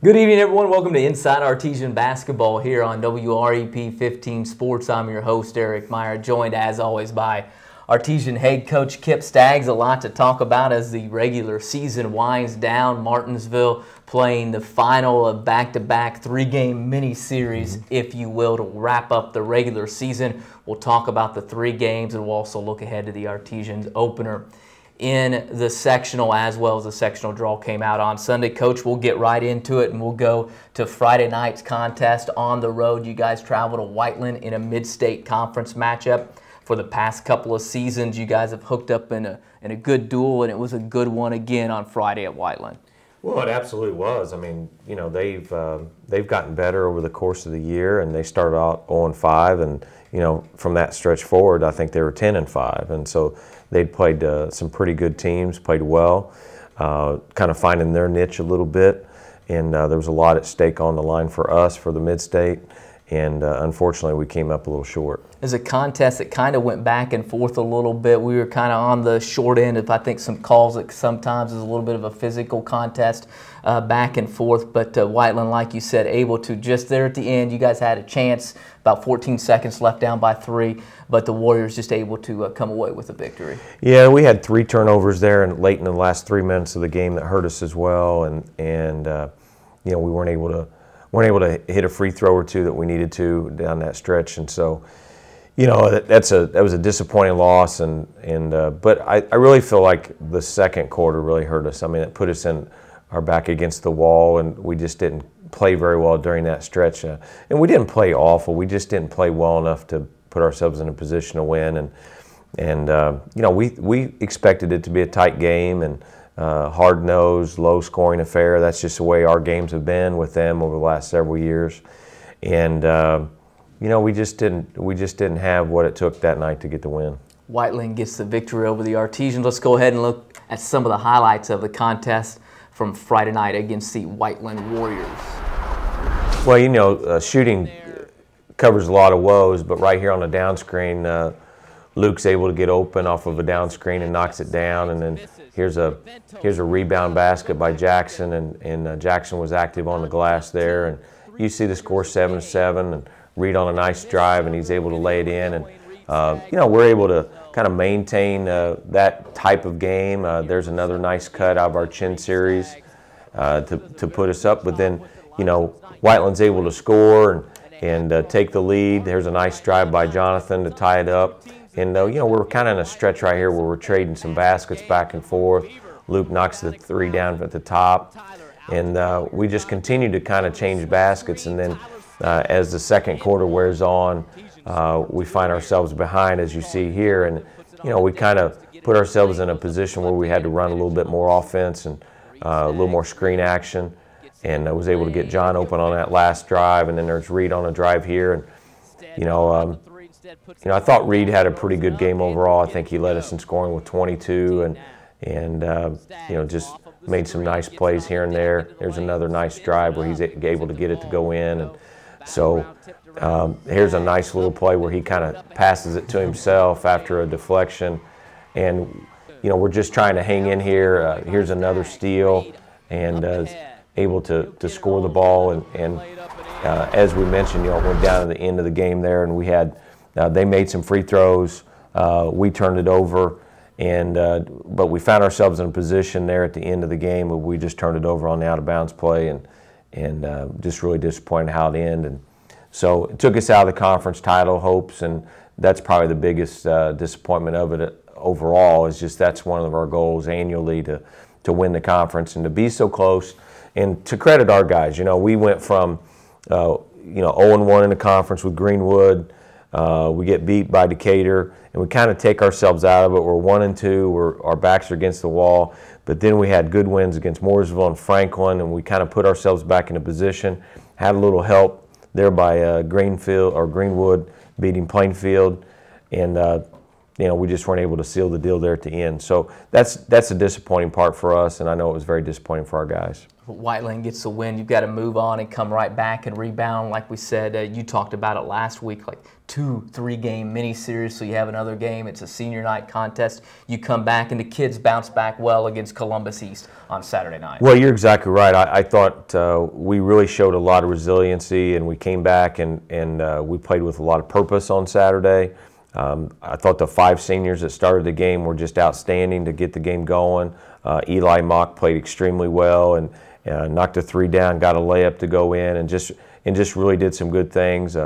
Good evening, everyone. Welcome to Inside Artesian Basketball here on WREP 15 Sports. I'm your host, Eric Meyer, joined as always by Artesian head coach Kip Staggs. A lot to talk about as the regular season winds down. Martinsville playing the final of back-to-back three-game mini-series, if you will, to wrap up the regular season. We'll talk about the three games, and we'll also look ahead to the Artesian's opener in the sectional, as well as the sectional draw came out on Sunday. Coach, we'll get right into it, and we'll go to Friday night's contest on the road. You guys travel to Whiteland in a mid-state conference matchup. For the past couple of seasons, you guys have hooked up in a good duel, and it was a good one again on Friday at Whiteland. Well, it absolutely was. I mean, you know, they've gotten better over the course of the year, and they started out 0-5, and you know, from that stretch forward, I think they were 10-5, and so they'd played some pretty good teams, played well, kind of finding their niche a little bit, and there was a lot at stake on the line for us for the mid-state, and unfortunately we came up a little short. It was a contest that kind of went back and forth a little bit. We were kind of on the short end of, I think, some calls that sometimes is a little bit of a physical contest back and forth. But Whiteland, like you said, able to just there at the end, you guys had a chance, about 14 seconds left down by 3, but the Warriors just able to come away with a victory. Yeah, we had 3 turnovers there and late in the last 3 minutes of the game that hurt us as well, and you know, we weren't able to hit a free throw or two that we needed to down that stretch, and so, you know, that was a disappointing loss, but I really feel like the second quarter really hurt us. I mean, it put us in our back against the wall, and we just didn't play very well during that stretch. And we didn't play awful. We just didn't play well enough to put ourselves in a position to win. And you know, we expected it to be a tight game and hard-nosed, low-scoring affair. That's just the way our games have been with them over the last several years. And you know, we just didn't have what it took that night to get the win. Whiteland gets the victory over the Artesians. Let's go ahead and look at some of the highlights of the contest from Friday night against the Whiteland Warriors. Well, you know, shooting covers a lot of woes, but right here on the down screen, Luke's able to get open off of a down screen and knocks it down, and then here's a rebound basket by Jackson, and Jackson was active on the glass there, and you see the score 7-7, and Reed on a nice drive, and he's able to lay it in, and you know, we're able to kind of maintain that type of game. There's another nice cut out of our Chin series to put us up, but then, you know, Whiteland's able to score and take the lead. There's a nice drive by Jonathan to tie it up, and you know, we're kind of in a stretch right here where we're trading some baskets back and forth. Luke knocks the 3 down at the top, and we just continue to kind of change baskets, and then as the second quarter wears on, we find ourselves behind, as you see here, and you know, we kind of put ourselves in a position where we had to run a little bit more offense and a little more screen action, and I was able to get John open on that last drive, and then there's Reed on a drive here, and you know, I thought Reed had a pretty good game overall. I think he led us in scoring with 22, and you know, just made some nice plays here and there. There's another nice drive where he's able to get it to go in, and so here's a nice little play where he kind of passes it to himself after a deflection, and you know, we're just trying to hang in here. Here's another steal, and able to score the ball, and as we mentioned, you know, it went down to the end of the game there, and we had they made some free throws. We turned it over, and but we found ourselves in a position there at the end of the game where we just turned it over on the out of bounds play, and just really disappointed how it ended. And so it took us out of the conference title hopes, and that's probably the biggest disappointment of it overall. Is just that's one of our goals annually to win the conference and to be so close. And to credit our guys, you know, we went from you know, 0-1 in the conference with Greenwood. We get beat by Decatur, and we kind of take ourselves out of it. We're 1-2. Our backs are against the wall. But then we had good wins against Mooresville and Franklin, and we kind of put ourselves back in a position. Had a little help there by Greenwood beating Plainfield, and we just weren't able to seal the deal there at the end. So that's a disappointing part for us, and I know it was very disappointing for our guys. Whiteland gets the win. You've got to move on and come right back and rebound. Like we said, you talked about it last week, like 2-3 game mini series. So you have another game. It's a senior night contest. You come back, and the kids bounce back well against Columbus East on Saturday night. Well, you're exactly right. I thought we really showed a lot of resiliency, and we came back and we played with a lot of purpose on Saturday. I thought the 5 seniors that started the game were just outstanding to get the game going. Eli Mock played extremely well and knocked a 3 down, got a layup to go in, and just really did some good things.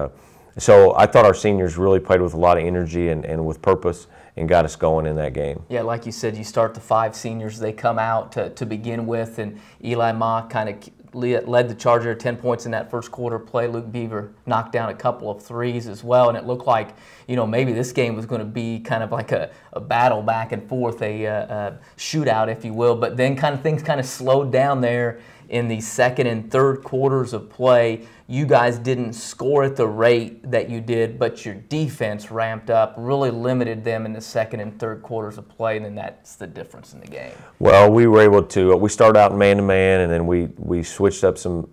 So I thought our seniors really played with a lot of energy and with purpose and got us going in that game. Yeah, like you said, you start the 5 seniors. They come out to begin with, and Eli Mock kind of led the Charger 10 points in that first quarter play. Luke Beaver knocked down a couple of threes as well, and it looked like, maybe this game was going to be kind of like a battle back and forth, a shootout, if you will. But then things kind of slowed down there in the second and third quarters of play. You guys didn't score at the rate that you did, but your defense ramped up, really limited them in the second and third quarters of play, and then that's the difference in the game. Well, we were able to. We started out man-to-man, and then we switched up some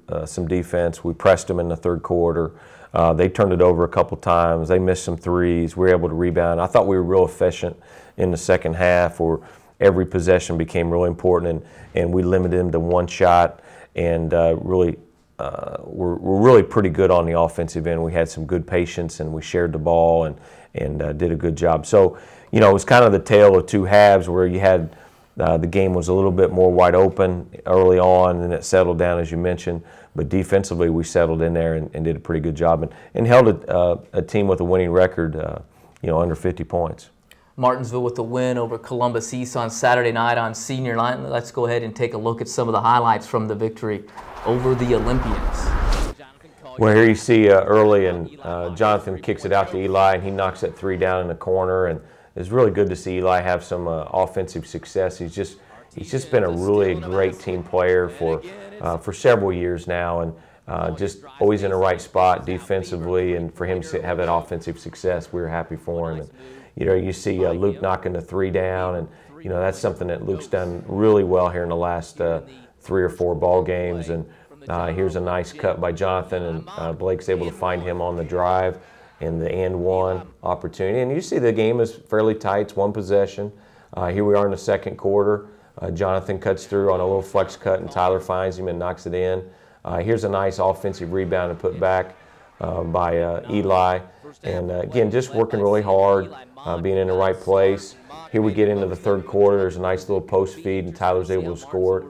defense. We pressed them in the third quarter. They turned it over a couple times. They missed some threes. We were able to rebound. I thought we were real efficient in the second half, where every possession became really important, and we limited them to 1 shot, and we're really pretty good on the offensive end. We had some good patience, and we shared the ball and did a good job. So, it was kind of the tale of 2 halves, where you had the game was a little bit more wide open early on, and it settled down, as you mentioned. But defensively, we settled in there and did a pretty good job and held a team with a winning record, under 50 points. Martinsville with the win over Columbus East on Saturday night on senior night. Let's go ahead and take a look at some of the highlights from the victory over the Olympians. Well, here you see early, and Jonathan kicks it out to Eli, and he knocks that 3 down in the corner. And it's really good to see Eli have some offensive success. He's just been a really great team player for several years now, and just always in the right spot defensively. And for him to have that offensive success, we were happy for him. And, you see Luke knocking the 3 down, and that's something that Luke's done really well here in the last 3 or 4 ball games. And here's a nice cut by Jonathan, and Blake's able to find him on the drive in the and 1 opportunity. And you see the game is fairly tight. It's 1 possession. Here we are in the second quarter. Jonathan cuts through on a little flex cut, and Tyler finds him and knocks it in. Here's a nice offensive rebound and put back by Eli. And again, just working really hard, being in the right place. Here we get into the third quarter. There's a nice little post feed, and Tyler's able to score it.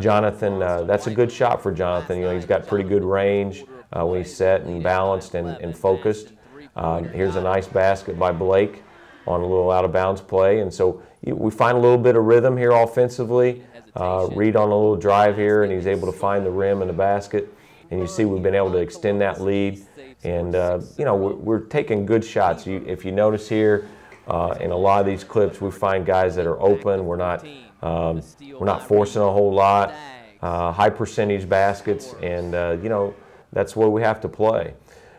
Jonathan, that's a good shot for Jonathan. He's got pretty good range when he's set and balanced and focused. Here's a nice basket by Blake on a little out-of-bounds play. And so we find a little bit of rhythm here offensively. Reed on a little drive here, and he's able to find the rim and the basket. And you see we've been able to extend that lead. And, we're taking good shots. If you notice here, in a lot of these clips, we find guys that are open. We're not forcing a whole lot. High percentage baskets, and, that's where we have to play.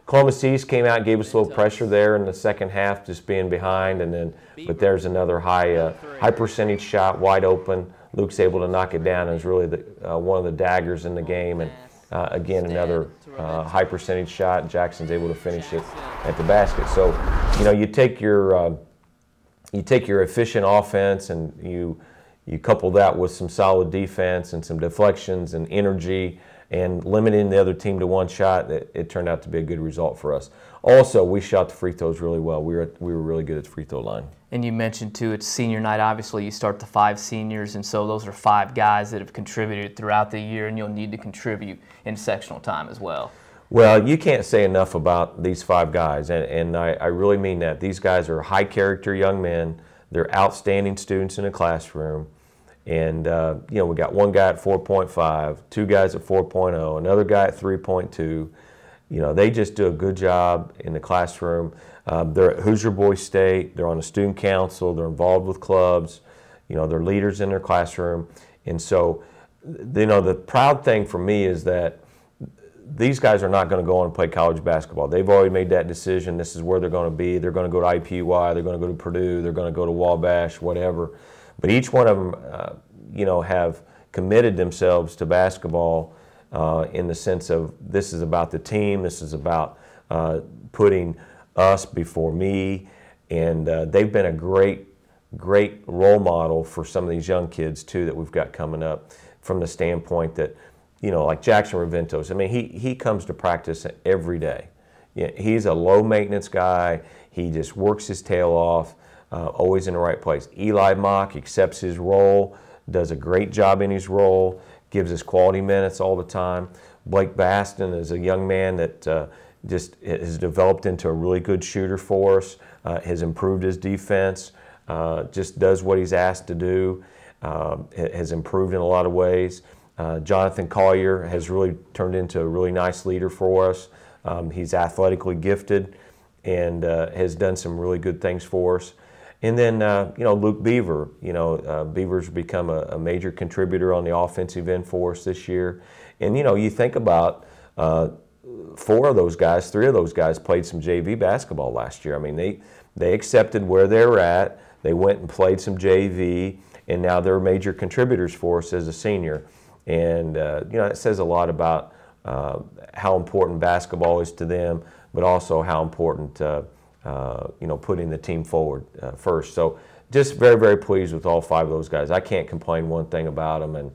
Columbus East came out and gave us a little pressure there in the second half, just being behind, but there's another high percentage shot, wide open. Luke's able to knock it down, and is really one of the daggers in the game. And again, another high percentage shot. Jackson's able to finish it at the basket. So, you take your efficient offense, and you couple that with some solid defense and some deflections and energy, and limiting the other team to 1 shot. It turned out to be a good result for us. Also, we shot the free throws really well. We were really good at the free throw line. And you mentioned, too, it's senior night. Obviously, you start the 5 seniors, and so those are 5 guys that have contributed throughout the year, and you'll need to contribute in sectional time as well. Well, you can't say enough about these 5 guys, and I really mean that. These guys are high-character young men. They're outstanding students in the classroom. And, we got 1 guy at 4.5, 2 guys at 4.0, another guy at 3.2. They just do a good job in the classroom. They're at Hoosier Boys State. They're on the student council. They're involved with clubs. They're leaders in their classroom. And so, the proud thing for me is that these guys are not going to go on and play college basketball. They've already made that decision. This is where they're going to be. They're going to go to IPY. They're going to go to Purdue. They're going to go to Wabash, whatever. But each one of them, have committed themselves to basketball in the sense of this is about the team. This is about putting us before me. And they've been a great role model for some of these young kids, too, that we've got coming up from the standpoint that, like Jackson Raventos. I mean, he comes to practice every day. He's a low-maintenance guy. He just works his tail off, always in the right place. Eli Mock accepts his role, does a great job in his role, gives us quality minutes all the time. Blake Baston is a young man that just has developed into a really good shooter for us, has improved his defense, just does what he's asked to do, has improved in a lot of ways. Jonathan Collier has really turned into a really nice leader for us. He's athletically gifted and has done some really good things for us. And then, Luke Beaver. Beaver's become a major contributor on the offensive end for us this year. And, you think about 4 of those guys, 3 of those guys played some JV basketball last year. I mean, they accepted where they were at. They went and played some JV, and now they're major contributors for us as a senior. And, it says a lot about how important basketball is to them, but also how important, putting the team forward first. So just very, very pleased with all 5 of those guys. I can't complain one thing about them, and,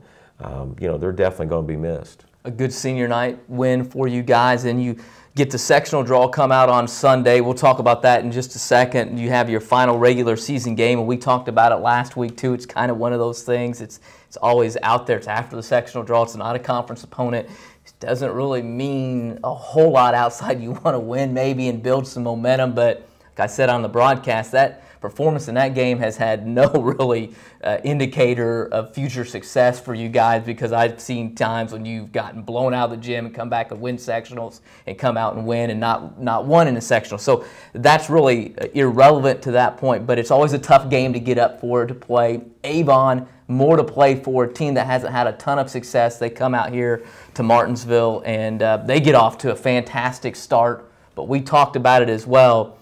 they're definitely going to be missed. A good senior night win for you guys, and you get the sectional draw come out on Sunday. We'll talk about that in just a second. You have your final regular season game, and we talked about it last week too. It's kind of one of those things. It's always out there. It's after the sectional draw. It's not a conference opponent. It doesn't really mean a whole lot outside you want to win maybe and build some momentum, but like I said on the broadcast, that performance in that game has had no really indicator of future success for you guys, because I've seen times when you've gotten blown out of the gym and come back and win sectionals and come out and win and not won in a sectional. So that's really irrelevant to that point, but it's always a tough game to get up for, to play. Avon, more to play for, a team that hasn't had a ton of success. They come out here to Martinsville and they get off to a fantastic start, but we talked about it as well.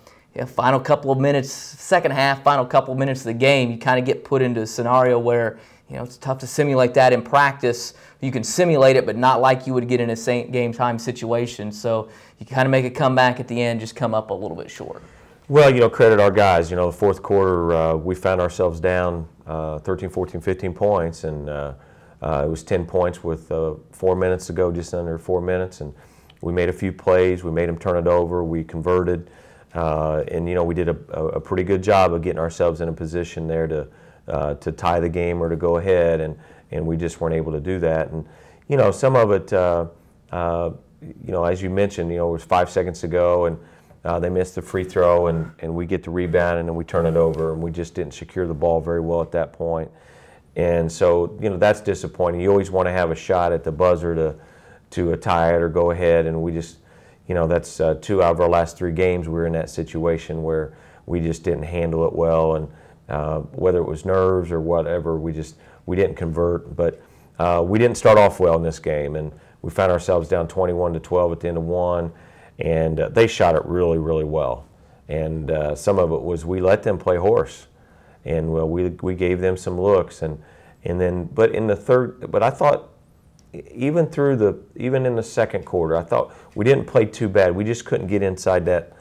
Final couple of minutes, second half, final couple of minutes of the game, you kind of get put into a scenario where, it's tough to simulate that in practice. You can simulate it, but not like you would get in a game time situation. So you kind of make a comeback at the end, just come up a little bit short. Well, credit our guys. The fourth quarter, we found ourselves down 13, 14, 15 points, and it was 10 points with 4 minutes to go, just under 4 minutes. And we made a few plays. We made them turn it over. We converted. And we did a pretty good job of getting ourselves in a position there to tie the game or to go ahead, and we just weren't able to do that. And some of it, as you mentioned, it was 5 seconds to go, and they missed the free throw, and we get the rebound, and then we turn it over, and we just didn't secure the ball very well at that point. And so that's disappointing. You always want to have a shot at the buzzer to tie it or go ahead, and we just. That's 2 out of our last 3 games we were in that situation where we just didn't handle it well, and whether it was nerves or whatever, we didn't convert. But we didn't start off well in this game, and we found ourselves down 21-12 at the end of 1, and they shot it really, really well. And some of it was we let them play horse, and we gave them some looks, and then in the third, but I thought. Even in the second quarter, I thought we didn't play too bad. We just couldn't get inside that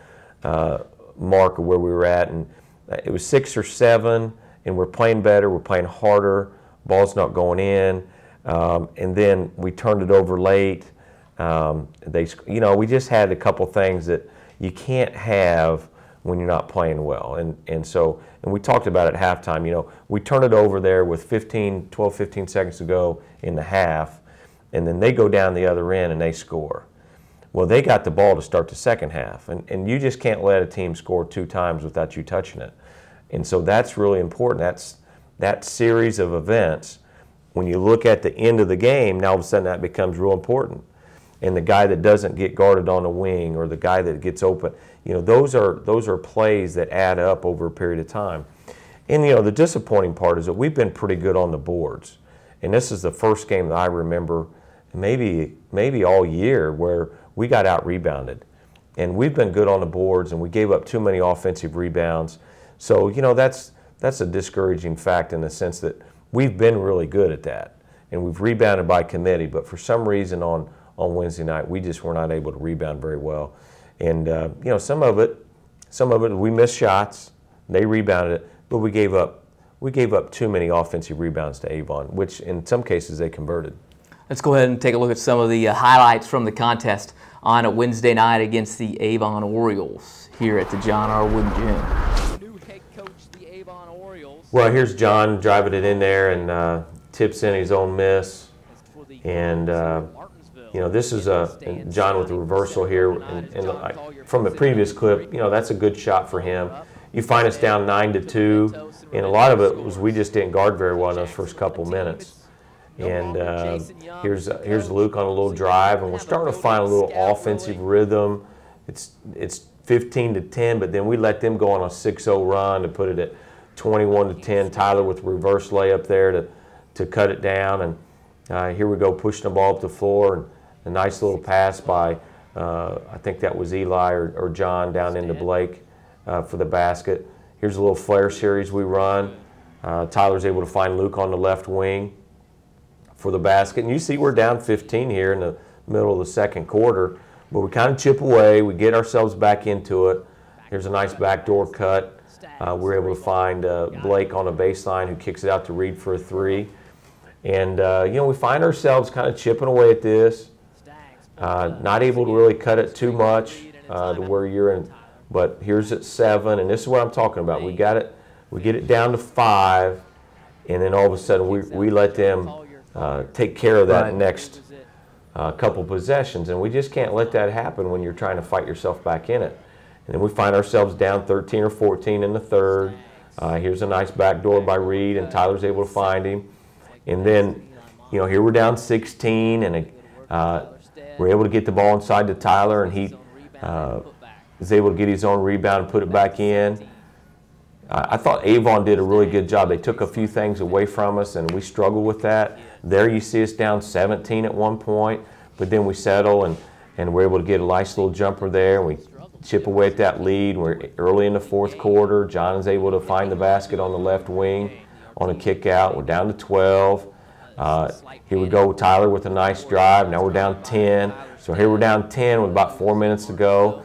mark of where we were at, and it was 6 or 7, and we're playing better, we're playing harder, ball's not going in, and then we turned it over late. We just had a couple things that you can't have when you're not playing well, and we talked about it at halftime. We turned it over there with 12, 15 seconds to go in the half. And then they go down the other end and they score. Well, they got the ball to start the second half, and you just can't let a team score 2 times without you touching it. And so that's really important. That series of events, when you look at the end of the game, now all of a sudden that becomes real important. And the guy that doesn't get guarded on the wing, or the guy that gets open, those are plays that add up over a period of time. And the disappointing part is that we've been pretty good on the boards. And this is the first game that I remember maybe all year, where we got out-rebounded. And we've been good on the boards, and we gave up too many offensive rebounds. So, that's a discouraging fact in the sense that we've been really good at that. And we've rebounded by committee, but for some reason on Wednesday night, we just were not able to rebound very well. And, some of it, we missed shots, they rebounded it, but we gave up too many offensive rebounds to Avon, which in some cases they converted. Let's go ahead and take a look at some of the highlights from the contest on a Wednesday night against the Avon Orioles here at the John R. Wooden Gym. Well, here's John driving it in there and tips in his own miss. And, this is John with the reversal here. And from the previous clip, that's a good shot for him. You find us down 9-2, and a lot of it was we just didn't guard very well in those first couple minutes. And here's Luke on a little drive, and we're starting to find a little offensive rhythm. It's 15-10, but then we let them go on a 6-0 run to put it at 21-10. Tyler with reverse layup there to cut it down, and here we go pushing the ball up the floor, and a nice little pass by I think that was Eli or John down into Blake for the basket. Here's a little flare series we run. Tyler's able to find Luke on the left wing for the basket. And you see we're down 15 here in the middle of the second quarter, but we kind of chip away. We get ourselves back into it. Here's a nice backdoor cut. We're able to find Blake on the baseline, who kicks it out to Reed for a three. And, we find ourselves kind of chipping away at this. Not able to really cut it too much to where you're in. But here's at 7, and this is what I'm talking about. We get it down to 5, and then all of a sudden we let them take care of that next couple possessions, and we just can't let that happen when you're trying to fight yourself back in it. And then we find ourselves down 13 or 14 in the third. Here's a nice backdoor by Reed, and Tyler's able to find him. And then, here we're down 16, and we're able to get the ball inside to Tyler, and he is able to get his own rebound and put it back in. I thought Avon did a really good job. They took a few things away from us, and we struggled with that. There you see us down 17 at one point, but then we settle, and we're able to get a nice little jumper there, and we chip away at that lead. We're early in the fourth quarter. John is able to find the basket on the left wing on a kick out. We're down to 12. Here we go, Tyler with a nice drive. Now we're down 10. So here we're down 10 with about 4 minutes to go.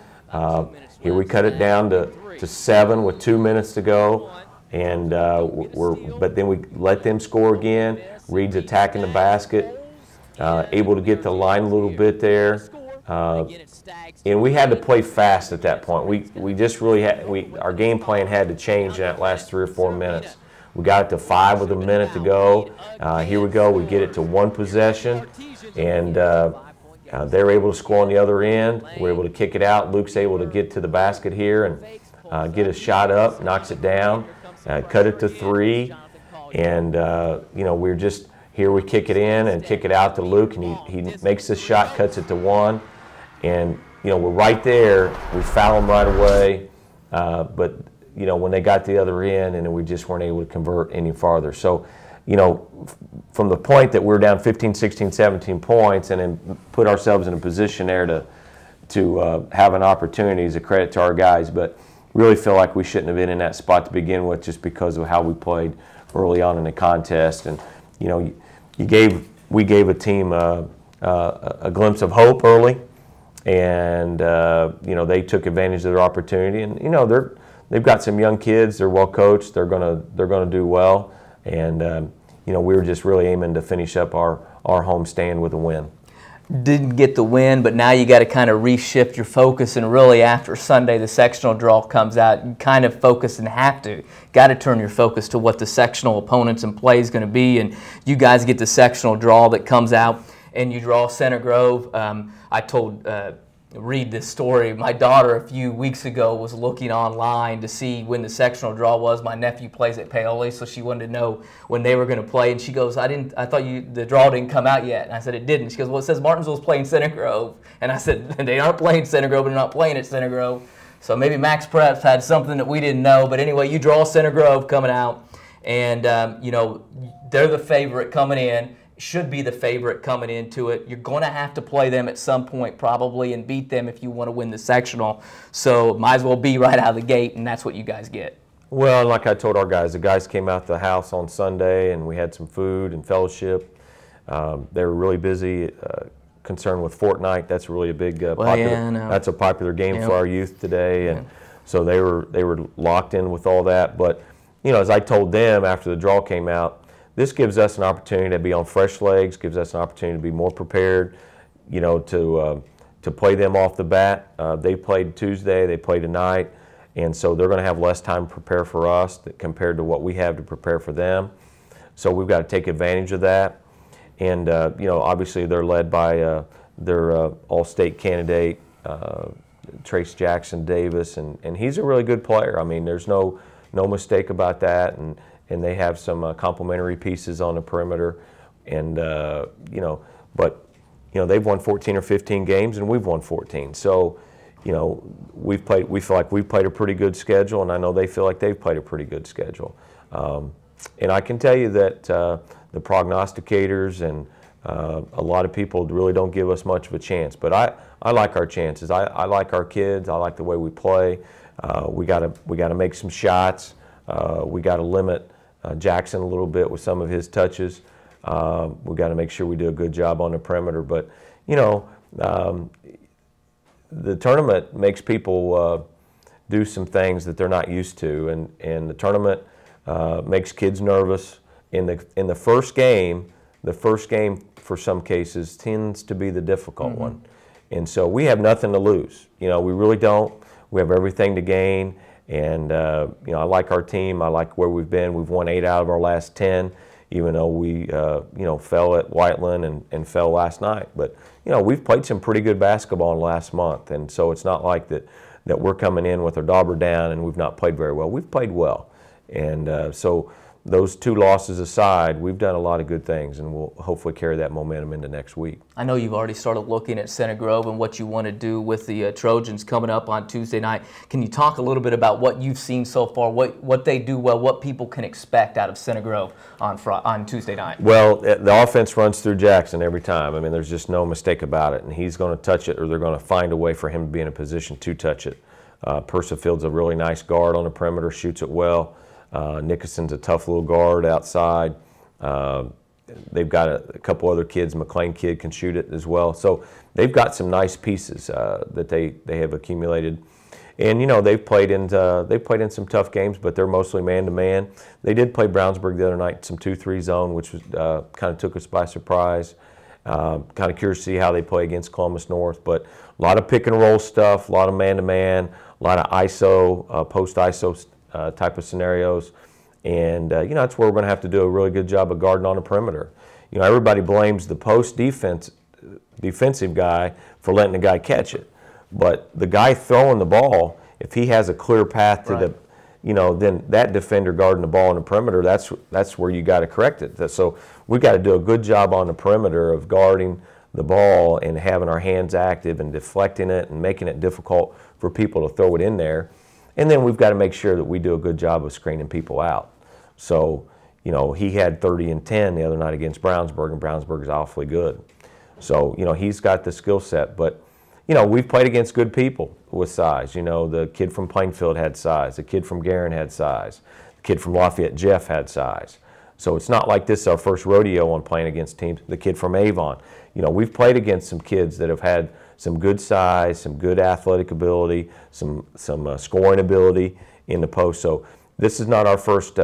Here we cut it down to 7 with 2 minutes to go, and but then we let them score again. Reed's attacking the basket, able to get the line a little bit there, and we had to play fast at that point. We just really had our game plan had to change in that last 3 or 4 minutes. We got it to 5 with a minute to go. Here we go. We get it to 1 possession, and they're able to score on the other end. We're able to kick it out. Luke's able to get to the basket here and get a shot up, knocks it down, cut it to 3, and we're just here. We kick it in and kick it out to Luke, and he makes the shot, cuts it to 1, and we're right there. We foul him right away, but when they got to the other end, and then we just weren't able to convert any farther. So, from the point that we're down 15, 16, 17 points, and then put ourselves in a position there to have an opportunity is a credit to our guys, but really feel like we shouldn't have been in that spot to begin with, just because of how we played early on in the contest. And we gave a team a glimpse of hope early, and they took advantage of their opportunity. And they've got some young kids. They're well coached. They're gonna do well. And we were just really aiming to finish up our home stand with a win. Didn't get the win, but now you got to kind of reshift your focus, and really after Sunday the sectional draw comes out, you kind of focus and got to turn your focus to what the sectional opponents and play is going to be. And you guys get the sectional draw that comes out, and you draw Center Grove. I told Reed this story. My daughter a few weeks ago was looking online to see when the sectional draw was. My nephew plays at Paoli, so she wanted to know when they were going to play, and she goes, I thought the draw didn't come out yet. And I said, it didn't. She goes, well, it says Martinsville's playing Center Grove. And I said, they aren't playing Center Grove, they're not playing at Center Grove. So maybe Max Preps had something that we didn't know. But anyway, you draw Center Grove coming out, and they're the favorite coming in. should be the favorite coming into it. You're going to have to play them at some point probably and beat them if you want to win the sectional. So might as well be right out of the gate, and that's what you guys get. Well, like I told our guys, the guys came out to the house on Sunday and we had some food and fellowship. They were really busy, concerned with Fortnite. That's really a big that's a popular game for our youth today, and so they were locked in with all that. But you know, as I told them after the draw came out, this gives us an opportunity to be on fresh legs, gives us an opportunity to be more prepared, you know, to play them off the bat. They played Tuesday, they play tonight, and so they're going to have less time to prepare for us compared to what we have to prepare for them. So we've got to take advantage of that. And, you know, obviously they're led by their all-state candidate, Trace Jackson Davis, and he's a really good player. I mean, there's no mistake about that. And they have some complementary pieces on the perimeter, and you know, but you know, they've won 14 or 15 games, and we've won 14. So, you know, we feel like we've played a pretty good schedule, and I know they feel like they've played a pretty good schedule. And I can tell you that the prognosticators and a lot of people really don't give us much of a chance, but I like our chances. I like our kids. I like the way we play. We gotta make some shots. We got to limit Jackson a little bit with some of his touches. We got to make sure we do a good job on the perimeter. But you know, the tournament makes people do some things that they're not used to, and the tournament makes kids nervous. In the first game for some cases tends to be the difficult one, and so we have nothing to lose. You know, we really don't. We have everything to gain. And, you know, I like our team. I like where we've been. We've won 8 out of our last 10, even though we, you know, fell at Whiteland and fell last night. But, you know, we've played some pretty good basketball in the last month. And so it's not like that we're coming in with our dauber down and we've not played very well. We've played well. And so those 2 losses aside, we've done a lot of good things, and we'll hopefully carry that momentum into next week. I know you've already started looking at Center Grove and what you want to do with the Trojans coming up on Tuesday night. Can you talk a little bit about what you've seen so far, what they do well, what people can expect out of Center Grove on Tuesday night? Well, the offense runs through Jackson every time. I mean, there's just no mistake about it, and he's going to touch it, or they're going to find a way for him to be in a position to touch it. Persifield's a really nice guard on the perimeter, shoots it well. Nickerson's a tough little guard outside. They've got a couple other kids. McLean kid can shoot it as well. So they've got some nice pieces that they have accumulated. And you know, they've played in some tough games, but they're mostly man-to-man. They did play Brownsburg the other night, some 2-3 zone, which was kind of took us by surprise. Kind of curious to see how they play against Columbus North, but a lot of pick and roll stuff, a lot of man-to-man, a lot of ISO, post-ISO type of scenarios, and you know, that's where we're going to have to do a really good job of guarding on the perimeter. You know, everybody blames the defensive guy for letting the guy catch it, but the guy throwing the ball, if he has a clear path to the, you know, then that defender guarding the ball on the perimeter, that's where you got to correct it. So we got to do a good job on the perimeter of guarding the ball and having our hands active and deflecting it and making it difficult for people to throw it in there. And then we've got to make sure that we do a good job of screening people out. So, you know, he had 30 and 10 the other night against Brownsburg, and Brownsburg is awfully good. So, you know, he's got the skill set. But, you know, we've played against good people with size. You know, the kid from Plainfield had size. The kid from Guerin had size. The kid from Lafayette, Jeff, had size. So it's not like this is our first rodeo on playing against teams. The kid from Avon. You know, we've played against some kids that have had some good size, some good athletic ability, some scoring ability in the post. So this is not our first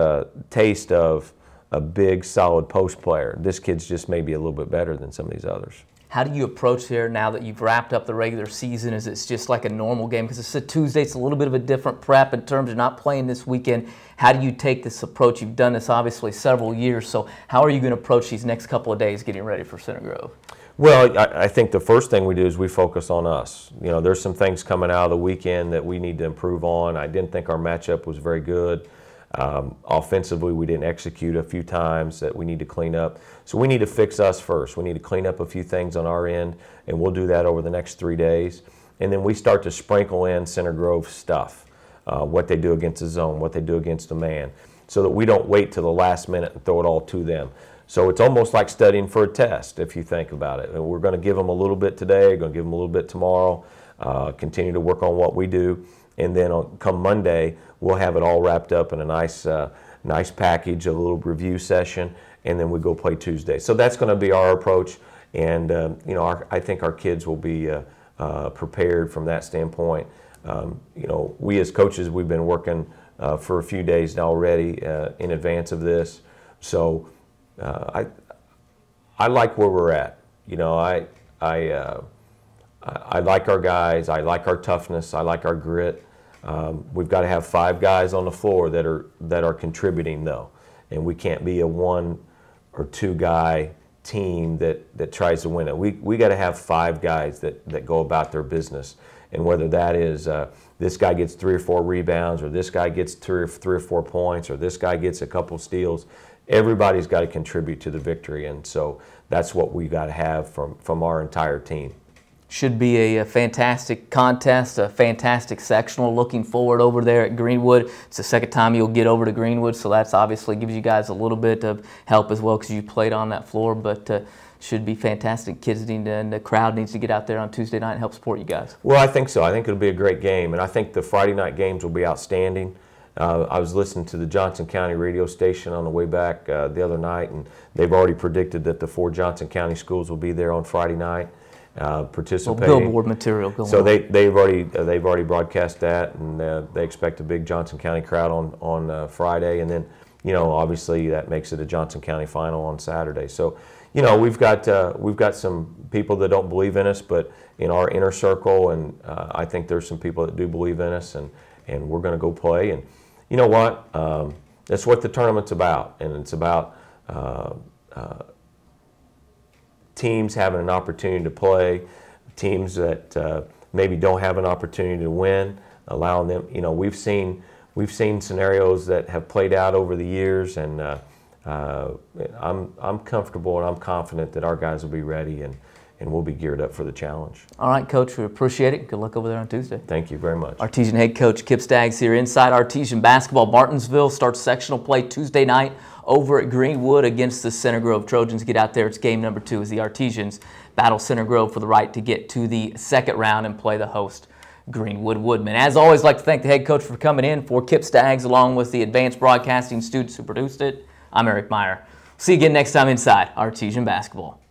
taste of a big, solid post player. This kid's just maybe a little bit better than some of these others. How do you approach here now that you've wrapped up the regular season? Is it just like a normal game? Because it's a Tuesday, it's a little bit of a different prep in terms of not playing this weekend. How do you take this approach? You've done this obviously several years, so how are you going to approach these next couple of days getting ready for Center Grove? Well, I think the first thing we do is we focus on us. You know, there's some things coming out of the weekend that we need to improve on. I didn't think our matchup was very good. Offensively, we didn't execute a few times that we need to clean up. So we need to fix us first. We need to clean up a few things on our end, and we'll do that over the next 3 days. And then we start to sprinkle in Center Grove stuff, what they do against the zone, what they do against the man, so that we don't wait till the last minute and throw it all to them. So it's almost like studying for a test, if you think about it. And we're going to give them a little bit today, going to give them a little bit tomorrow, continue to work on what we do, and then come Monday, we'll have it all wrapped up in a nice package, a little review session, and then we go play Tuesday. So that's going to be our approach, and you know, I think our kids will be prepared from that standpoint. You know, we as coaches, we've been working for a few days now already in advance of this, so I like where we're at. You know, I like our guys. I like our toughness. I like our grit. We've got to have 5 guys on the floor that are contributing though, and we can't be a 1 or 2 guy team that tries to win it. We got to have 5 guys that go about their business, and whether that is this guy gets 3 or 4 rebounds, or this guy gets 3 or 4 points, or this guy gets a couple steals. Everybody's got to contribute to the victory, and so that's what we got to have from our entire team. Should be a fantastic contest, a fantastic sectional. Looking forward over there at Greenwood. It's the second time you'll get over to Greenwood, so that's obviously gives you guys a little bit of help as well because you played on that floor, but should be fantastic. Kids need to, and the crowd needs to get out there on Tuesday night and help support you guys. Well, I think so. I think it'll be a great game, and I think the Friday night games will be outstanding. I was listening to the Johnson County radio station on the way back the other night, and they've already predicted that the 4 Johnson County schools will be there on Friday night participating. Well, billboard material going so on. they've already broadcast that, and they expect a big Johnson County crowd on Friday, and then, you know, obviously that makes it a Johnson County final on Saturday. So, you know, we've got some people that don't believe in us, but in our inner circle, and I think there's some people that do believe in us, and we're going to go play. And you know what? That's what the tournament's about, and it's about teams having an opportunity to play, teams that maybe don't have an opportunity to win, allowing them. You know, we've seen scenarios that have played out over the years, and I'm comfortable and I'm confident that our guys will be ready, and we'll be geared up for the challenge. All right, Coach, we appreciate it. Good luck over there on Tuesday. Thank you very much. Artesian head coach Kip Staggs here inside Artesian basketball. Martinsville starts sectional play Tuesday night over at Greenwood against the Center Grove Trojans. Get out there. It's game number 2 as the Artesians battle Center Grove for the right to get to the second round and play the host Greenwood Woodmen. As always, I'd like to thank the head coach for coming in. For Kip Staggs, along with the advanced broadcasting students who produced it, I'm Eric Meyer. See you again next time inside Artesian basketball.